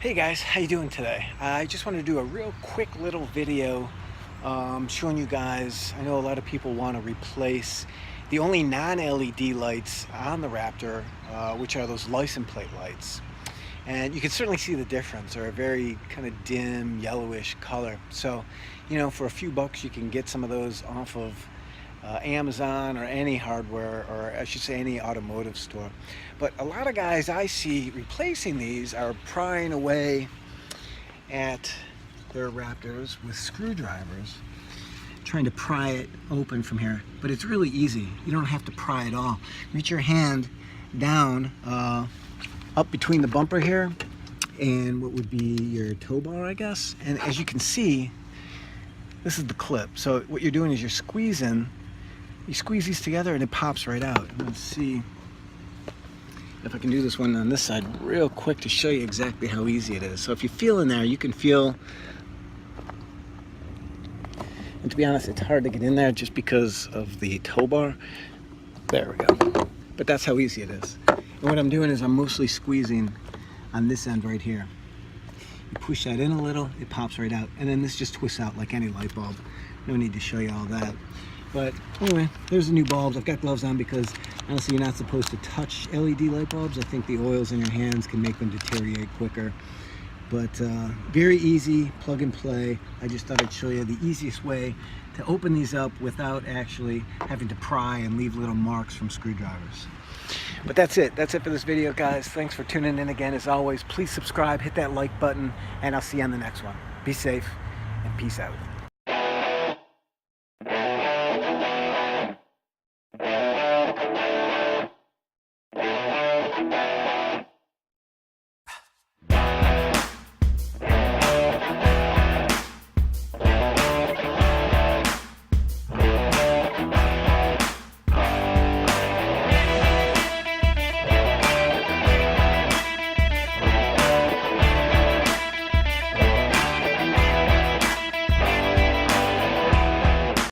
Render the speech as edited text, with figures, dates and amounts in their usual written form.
Hey guys, how you doing today? I just wanted to do a real quick little video showing you guys. I know a lot of people want to replace the only non-LED lights on the Raptor, which are those license plate lights. And you can certainly see the difference. They're a very kind of dim yellowish color. So, you know, for a few bucks you can get some of those off of Amazon or any hardware, or I should say any automotive store. But a lot of guys I see replacing these are prying away at their Raptors with screwdrivers, trying to pry it open from here. But it's really easy. You don't have to pry at all. Reach your hand down up between the bumper here and what would be your tow bar, I guess. And as you can see, this is the clip. So what you're doing is you're squeezing. You squeeze these together and it pops right out. Let's see if I can do this one on this side real quick to show you exactly how easy it is. So if you feel in there, you can feel, and to be honest, it's hard to get in there just because of the tow bar. There we go. But that's how easy it is. And what I'm doing is I'm mostly squeezing on this end right here. You push that in a little, it pops right out. And then this just twists out like any light bulb. No need to show you all that. But anyway, there's the new bulbs. I've got gloves on because honestly you're not supposed to touch LED light bulbs. I think the oils in your hands can make them deteriorate quicker. But very easy, plug and play. I just thought I'd show you the easiest way to open these up without actually having to pry and leave little marks from screwdrivers. But that's it for this video, guys. Thanks for tuning in again. As always, please subscribe, hit that like button, and I'll see you on the next one. Be safe and peace out.